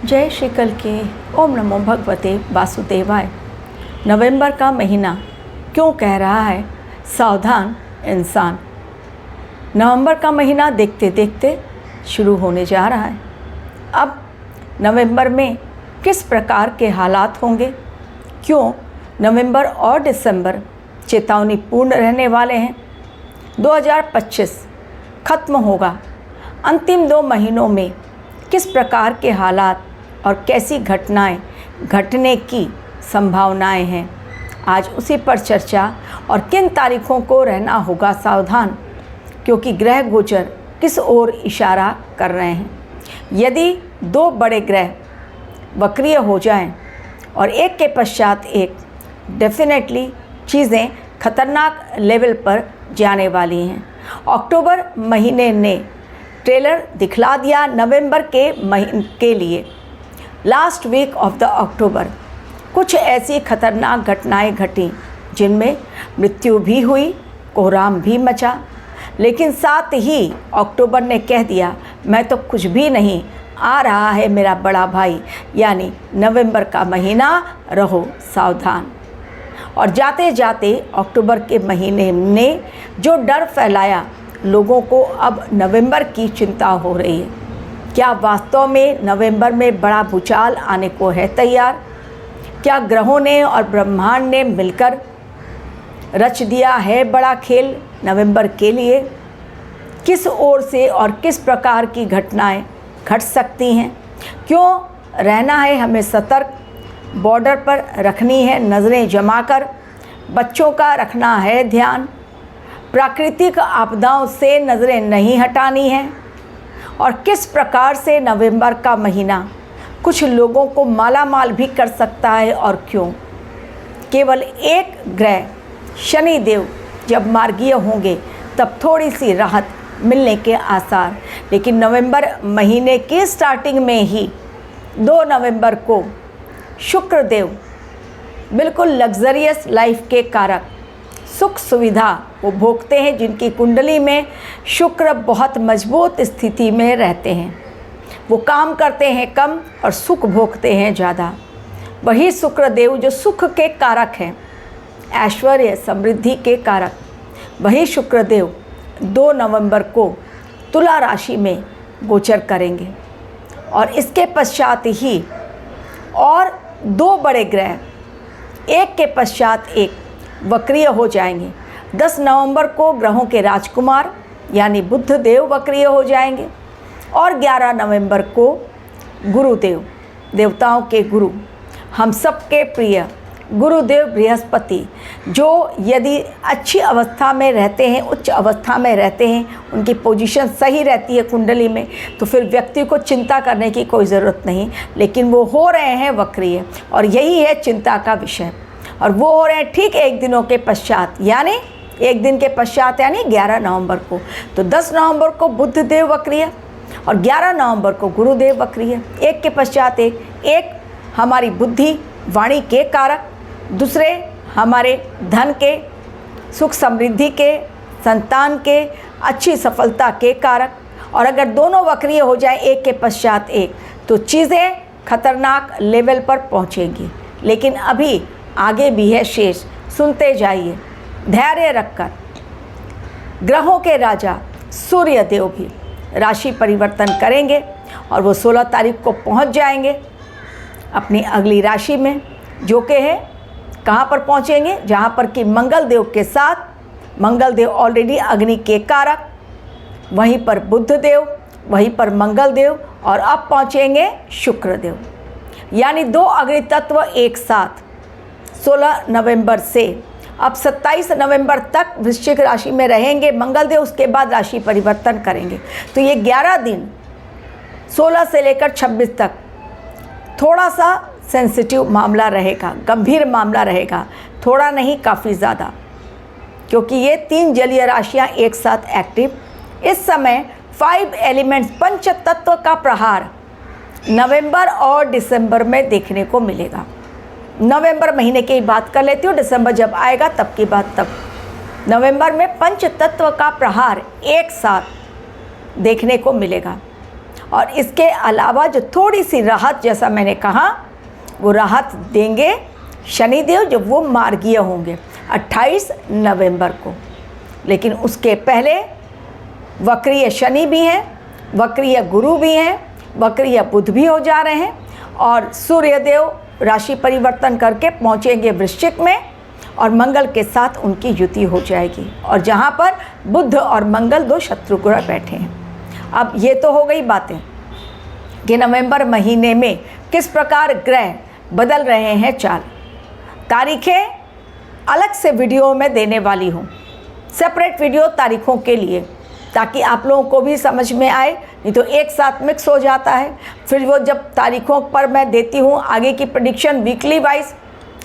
जय श्री कल के ओम नमो भगवते वासुदेवाय। नवंबर का महीना क्यों कह रहा है सावधान इंसान। नवंबर का महीना देखते देखते शुरू होने जा रहा है। अब नवंबर में किस प्रकार के हालात होंगे, क्यों नवंबर और दिसंबर चेतावनीपूर्ण रहने वाले हैं। 2025 खत्म होगा। अंतिम 2 महीनों में किस प्रकार के हालात और कैसी घटनाएं घटने की संभावनाएं हैं, आज उसी पर चर्चा। और किन तारीखों को रहना होगा सावधान, क्योंकि ग्रह गोचर किस ओर इशारा कर रहे हैं। यदि 2 बड़े ग्रह वक्रीय हो जाएं और एक के पश्चात एक, डेफिनेटली चीज़ें खतरनाक लेवल पर जाने वाली हैं। अक्टूबर महीने ने ट्रेलर दिखला दिया नवंबर के महीने के लिए। Last week of the October कुछ ऐसी खतरनाक घटनाएं घटी जिनमें मृत्यु भी हुई, कोहराम भी मचा, लेकिन साथ ही अक्टूबर ने कह दिया मैं तो कुछ भी नहीं, आ रहा है मेरा बड़ा भाई, यानी नवंबर का महीना, रहो सावधान। और जाते जाते अक्टूबर के महीने ने जो डर फैलाया, लोगों को अब नवंबर की चिंता हो रही है। क्या वास्तव में नवंबर में बड़ा भूचाल आने को है तैयार? क्या ग्रहों ने और ब्रह्मांड ने मिलकर रच दिया है बड़ा खेल नवंबर के लिए? किस ओर से और किस प्रकार की घटनाएं घट सकती हैं? क्यों रहना है हमें सतर्क, बॉर्डर पर रखनी है नज़रें जमाकर, बच्चों का रखना है ध्यान, प्राकृतिक आपदाओं से नज़रें नहीं हटानी हैं। और किस प्रकार से नवंबर का महीना कुछ लोगों को मालामाल भी कर सकता है, और क्यों? केवल एक ग्रह शनि देव जब मार्गीय होंगे तब थोड़ी सी राहत मिलने के आसार, लेकिन नवंबर महीने की स्टार्टिंग में ही 2 नवंबर को शुक्र देव बिल्कुल लग्जरियस लाइफ के कारक, सुख सुविधा वो भोगते हैं जिनकी कुंडली में शुक्र बहुत मजबूत स्थिति में रहते हैं। वो काम करते हैं कम और सुख भोगते हैं ज़्यादा। वही शुक्र देव जो सुख के कारक हैं, ऐश्वर्य समृद्धि के कारक, वही शुक्र देव 2 नवंबर को तुला राशि में गोचर करेंगे। और इसके पश्चात ही और 2 बड़े ग्रह एक के पश्चात एक वक्रीय हो जाएंगे। 10 नवंबर को ग्रहों के राजकुमार यानी बुध देव वक्रीय हो जाएंगे, और 11 नवंबर को गुरुदेव, देवताओं के गुरु, हम सबके प्रिय गुरुदेव बृहस्पति, जो यदि अच्छी अवस्था में रहते हैं, उच्च अवस्था में रहते हैं, उनकी पोजीशन सही रहती है कुंडली में, तो फिर व्यक्ति को चिंता करने की कोई ज़रूरत नहीं। लेकिन वो हो रहे हैं वक्रीय, और यही है चिंता का विषय। और वो हो रहे हैं ठीक 1 दिनों के पश्चात, यानी 1 दिन के पश्चात, यानी 11 नवंबर को। तो 10 नवंबर को बुध देव वक्रीय और 11 नवंबर को गुरुदेव वक्रीय, एक के पश्चात एक हमारी बुद्धि वाणी के कारक, दूसरे हमारे धन के, सुख समृद्धि के, संतान के, अच्छी सफलता के कारक। और अगर दोनों वक्रीय हो जाए एक के पश्चात एक, तो चीज़ें खतरनाक लेवल पर पहुंचेंगी। लेकिन अभी आगे भी है शेष, सुनते जाइए धैर्य रखकर। ग्रहों के राजा सूर्य देव भी राशि परिवर्तन करेंगे और वो 16 तारीख को पहुंच जाएंगे अपनी अगली राशि में, जो कि है कहाँ पर पहुँचेंगे, जहाँ पर कि मंगल देव के साथ, मंगल देव ऑलरेडी अग्नि के कारक, वहीं पर बुध देव, वहीं पर मंगल देव, और अब पहुँचेंगे शुक्र देव, यानी 2 अग्नि तत्व एक साथ 16 नवंबर से अब 27 नवंबर तक वृश्चिक राशि में रहेंगे मंगल देव, उसके बाद राशि परिवर्तन करेंगे। तो ये 11 दिन 16 से लेकर 26 तक थोड़ा सा सेंसिटिव मामला रहेगा, गंभीर मामला रहेगा, थोड़ा नहीं काफ़ी ज़्यादा, क्योंकि ये 3 जलीय राशियाँ एक साथ एक्टिव। इस समय 5 एलिमेंट्स, पंच तत्व का प्रहार नवंबर और दिसंबर में देखने को मिलेगा। नवंबर महीने की बात कर लेती हूँ, दिसंबर जब आएगा तब की बात तब। नवंबर में पंच तत्व का प्रहार एक साथ देखने को मिलेगा। और इसके अलावा जो थोड़ी सी राहत, जैसा मैंने कहा, वो राहत देंगे शनिदेव जब वो मार्गीय होंगे 28 नवंबर को। लेकिन उसके पहले वक्रीय शनि भी हैं, वक्रीय गुरु भी हैं, वक्रीय बुध भी हो जा रहे हैं और सूर्यदेव राशि परिवर्तन करके पहुँचेंगे वृश्चिक में और मंगल के साथ उनकी युति हो जाएगी, और जहाँ पर बुध और मंगल दो शत्रु ग्रह बैठे हैं। अब ये तो हो गई बातें कि नवंबर महीने में किस प्रकार ग्रह बदल रहे हैं चाल। तारीखें अलग से वीडियो में देने वाली हूँ, सेपरेट वीडियो तारीखों के लिए, ताकि आप लोगों को भी समझ में आए, नहीं तो एक साथ मिक्स हो जाता है। फिर वो जब तारीखों पर मैं देती हूँ आगे की प्रेडिक्शन वीकली वाइज,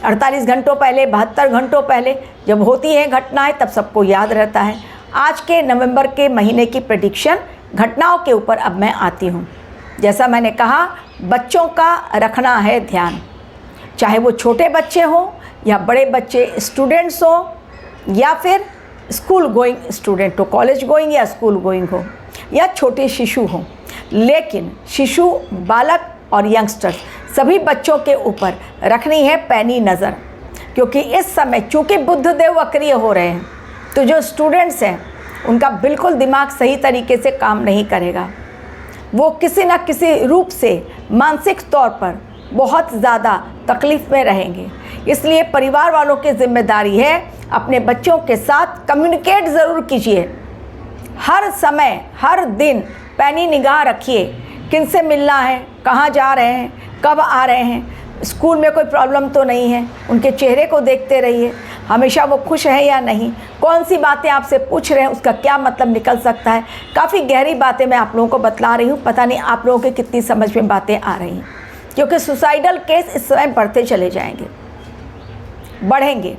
48 घंटों पहले, 72 घंटों पहले जब होती हैं घटनाएं, तब सबको याद रहता है। आज के नवंबर के महीने की प्रेडिक्शन घटनाओं के ऊपर अब मैं आती हूँ। जैसा मैंने कहा, बच्चों का रखना है ध्यान, चाहे वो छोटे बच्चे हों या बड़े बच्चे स्टूडेंट्स हों या फिर स्कूल गोइंग स्टूडेंट हो, कॉलेज गोइंग या स्कूल गोइंग हो, या छोटे शिशु हों। लेकिन शिशु, बालक और यंगस्टर्स सभी बच्चों के ऊपर रखनी है पैनी नज़र, क्योंकि इस समय चूँकि बुध देव वक्रीय हो रहे हैं, तो जो स्टूडेंट्स हैं उनका बिल्कुल दिमाग सही तरीके से काम नहीं करेगा। वो किसी न किसी रूप से मानसिक तौर पर बहुत ज़्यादा तकलीफ़ में रहेंगे। इसलिए परिवार वालों की जिम्मेदारी है अपने बच्चों के साथ कम्युनिकेट ज़रूर कीजिए, हर समय हर दिन पैनी निगाह रखिए, किन से मिलना है, कहाँ जा रहे हैं, कब आ रहे हैं, स्कूल में कोई प्रॉब्लम तो नहीं है, उनके चेहरे को देखते रहिए, हमेशा वो खुश हैं या नहीं, कौन सी बातें आपसे पूछ रहे हैं उसका क्या मतलब निकल सकता है। काफ़ी गहरी बातें मैं आप लोगों को बतला रही हूँ, पता नहीं आप लोगों की कितनी समझ में बातें आ रही हैं, क्योंकि सुसाइडल केस इस समय बढ़ते चले जाएंगे, बढ़ेंगे।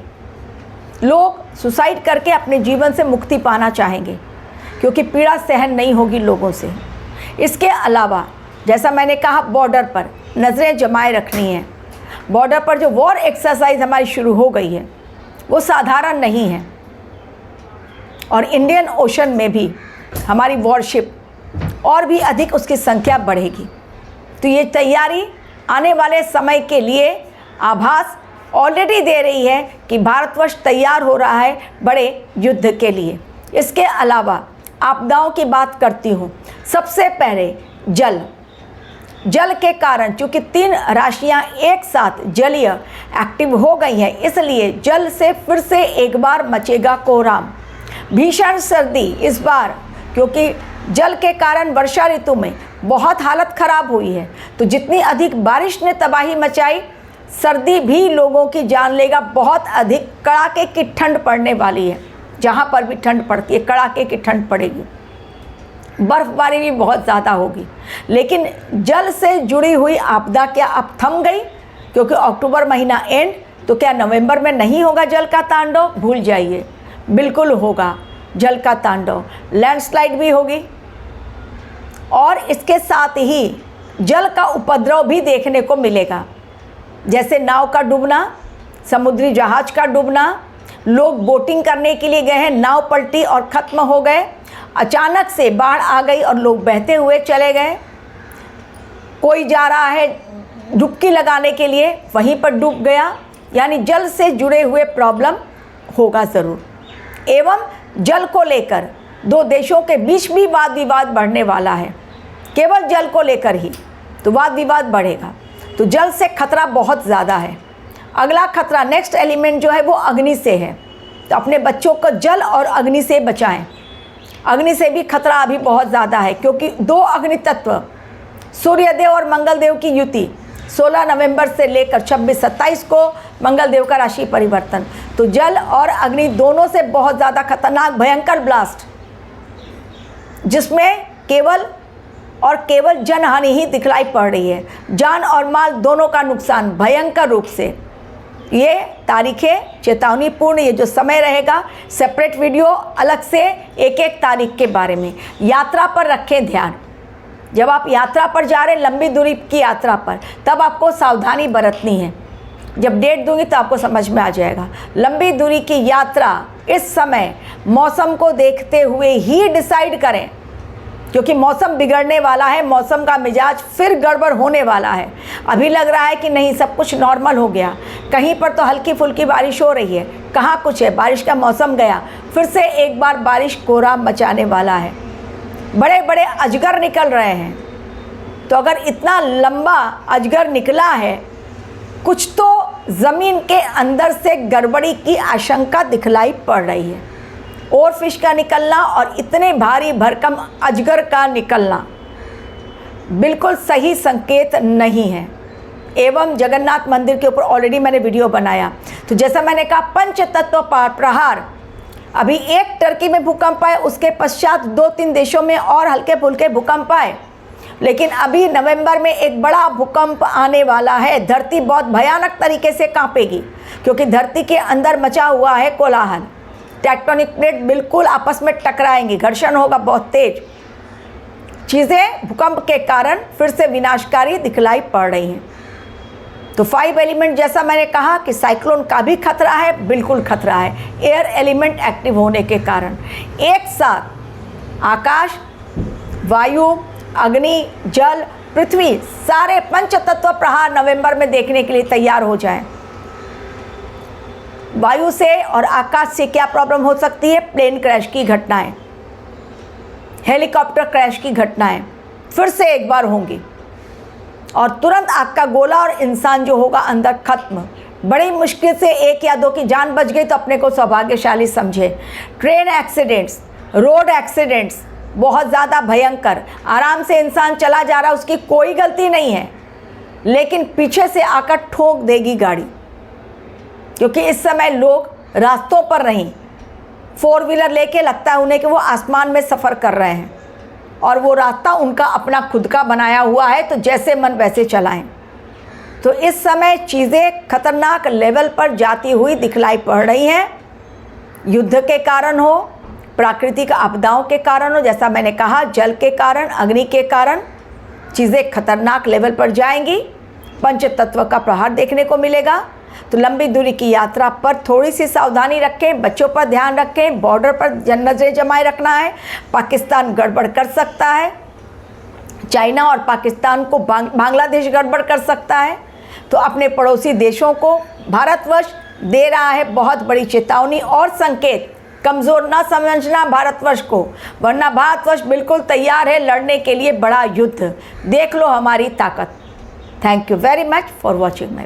लोग सुसाइड करके अपने जीवन से मुक्ति पाना चाहेंगे, क्योंकि पीड़ा सहन नहीं होगी लोगों से। इसके अलावा जैसा मैंने कहा, बॉर्डर पर नज़रें जमाए रखनी है। बॉर्डर पर जो वॉर एक्सरसाइज हमारी शुरू हो गई है वो साधारण नहीं है, और इंडियन ओशन में भी हमारी वॉरशिप और भी अधिक उसकी संख्या बढ़ेगी। तो ये तैयारी आने वाले समय के लिए आभास ऑलरेडी दे रही है कि भारतवर्ष तैयार हो रहा है बड़े युद्ध के लिए। इसके अलावा आपदाओं की बात करती हूँ। सबसे पहले जल के कारण, चूँकि 3 राशियाँ एक साथ जलीय एक्टिव हो गई हैं, इसलिए जल से फिर से एक बार मचेगा कोहराम, भीषण सर्दी इस बार, क्योंकि जल के कारण वर्षा ऋतु में बहुत हालत ख़राब हुई है। तो जितनी अधिक बारिश ने तबाही मचाई, सर्दी भी लोगों की जान लेगा। बहुत अधिक कड़ाके की ठंड पड़ने वाली है, जहाँ पर भी ठंड पड़ती है कड़ाके की ठंड पड़ेगी, बर्फबारी भी बहुत ज़्यादा होगी। लेकिन जल से जुड़ी हुई आपदा क्या अब थम गई? क्योंकि अक्टूबर महीना एंड, तो क्या नवंबर में नहीं होगा जल का तांडव? भूल जाइए, बिल्कुल होगा जल का तांडव। लैंडस्लाइड भी होगी, और इसके साथ ही जल का उपद्रव भी देखने को मिलेगा, जैसे नाव का डूबना, समुद्री जहाज का डूबना। लोग बोटिंग करने के लिए गए हैं, नाव पलटी और ख़त्म हो गए, अचानक से बाढ़ आ गई और लोग बहते हुए चले गए। कोई जा रहा है डुबकी लगाने के लिए, वहीं पर डूब गया। यानी जल से जुड़े हुए प्रॉब्लम होगा ज़रूर। एवं जल को लेकर 2 देशों के बीच भी वाद विवाद बढ़ने वाला है, केवल जल को लेकर ही, तो वाद विवाद बढ़ेगा। तो जल से खतरा बहुत ज़्यादा है। अगला खतरा, नेक्स्ट एलिमेंट जो है वो अग्नि से है। तो अपने बच्चों को जल और अग्नि से बचाएं। अग्नि से भी खतरा अभी बहुत ज़्यादा है, क्योंकि 2 अग्नि तत्व, सूर्यदेव और मंगलदेव की युति 16 नवंबर से लेकर 26-27 को मंगलदेव का राशि परिवर्तन। तो जल और अग्नि दोनों से बहुत ज़्यादा खतरनाक भयंकर ब्लास्ट, जिसमें केवल और केवल जनहानि ही दिखलाई पड़ रही है। जान और माल दोनों का नुकसान भयंकर रूप से। ये तारीखें चेतावनीपूर्ण, ये जो समय रहेगा, सेपरेट वीडियो अलग से एक एक तारीख के बारे में। यात्रा पर रखें ध्यान। जब आप यात्रा पर जा रहे हैं, लंबी दूरी की यात्रा पर, तब आपको सावधानी बरतनी है। जब डेट दूंगी तो आपको समझ में आ जाएगा। लंबी दूरी की यात्रा इस समय मौसम को देखते हुए ही डिसाइड करें। क्योंकि मौसम बिगड़ने वाला है, मौसम का मिजाज फिर गड़बड़ होने वाला है। अभी लग रहा है कि नहीं सब कुछ नॉर्मल हो गया, कहीं पर तो हल्की फुल्की बारिश हो रही है, कहाँ कुछ है, बारिश का मौसम गया, फिर से एक बार बारिश कोहराम मचाने वाला है। बड़े बड़े अजगर निकल रहे हैं। तो अगर इतना लंबा अजगर निकला है, कुछ तो ज़मीन के अंदर से गड़बड़ी की आशंका दिखलाई पड़ रही है। और फिश का निकलना और इतने भारी भरकम अजगर का निकलना बिल्कुल सही संकेत नहीं है। एवं जगन्नाथ मंदिर के ऊपर ऑलरेडी मैंने वीडियो बनाया। तो जैसा मैंने कहा, पंच तत्व प्रहार, अभी एक टर्की में भूकंप आए, उसके पश्चात 2-3 देशों में और हल्के फुल्के भूकंप आए, लेकिन अभी नवंबर में एक बड़ा भूकंप आने वाला है। धरती बहुत भयानक तरीके से कांपेगी, क्योंकि धरती के अंदर मचा हुआ है कोलाहल। टेक्टोनिक प्लेट बिल्कुल आपस में टकराएंगी, घर्षण होगा बहुत तेज। चीज़ें भूकंप के कारण फिर से विनाशकारी दिखलाई पड़ रही हैं। तो 5 एलिमेंट, जैसा मैंने कहा कि साइक्लोन का भी खतरा है, बिल्कुल खतरा है, एयर एलिमेंट एक्टिव होने के कारण। एक साथ आकाश, वायु, अग्नि, जल, पृथ्वी, सारे पंच तत्व प्रहार नवंबर में देखने के लिए तैयार हो जाएं। वायु से और आकाश से क्या प्रॉब्लम हो सकती है? प्लेन क्रैश की घटनाएं, हेलीकॉप्टर क्रैश की घटनाएं फिर से एक बार होंगी, और तुरंत आग का गोला और इंसान जो होगा अंदर खत्म। बड़ी मुश्किल से 1 या 2 की जान बच गई तो अपने को सौभाग्यशाली समझे। ट्रेन एक्सीडेंट्स, रोड एक्सीडेंट्स बहुत ज़्यादा भयंकर। आराम से इंसान चला जा रहा है, उसकी कोई गलती नहीं है, लेकिन पीछे से आकर ठोक देगी गाड़ी, क्योंकि इस समय लोग रास्तों पर नहीं, 4 व्हीलर लेके लगता है उन्हें कि वो आसमान में सफ़र कर रहे हैं, और वो रास्ता उनका अपना खुद का बनाया हुआ है, तो जैसे मन वैसे चलाएं। तो इस समय चीज़ें खतरनाक लेवल पर जाती हुई दिखलाई पड़ रही हैं। युद्ध के कारण हो, प्राकृतिक आपदाओं के कारण हो, जैसा मैंने कहा, जल के कारण, अग्नि के कारण चीज़ें खतरनाक लेवल पर जाएंगी। पंच तत्व का प्रहार देखने को मिलेगा। तो लंबी दूरी की यात्रा पर थोड़ी सी सावधानी रखें, बच्चों पर ध्यान रखें, बॉर्डर पर नजरें जमाए रखना है। पाकिस्तान गड़बड़ कर सकता है, चाइना और पाकिस्तान को बांग्लादेश गड़बड़ कर सकता है। तो अपने पड़ोसी देशों को भारतवर्ष दे रहा है बहुत बड़ी चेतावनी और संकेत। कमज़ोर ना समझना भारतवर्ष को, वरना भारतवर्ष बिल्कुल तैयार है लड़ने के लिए बड़ा युद्ध। देख लो हमारी ताकत। Thank you very much for watching my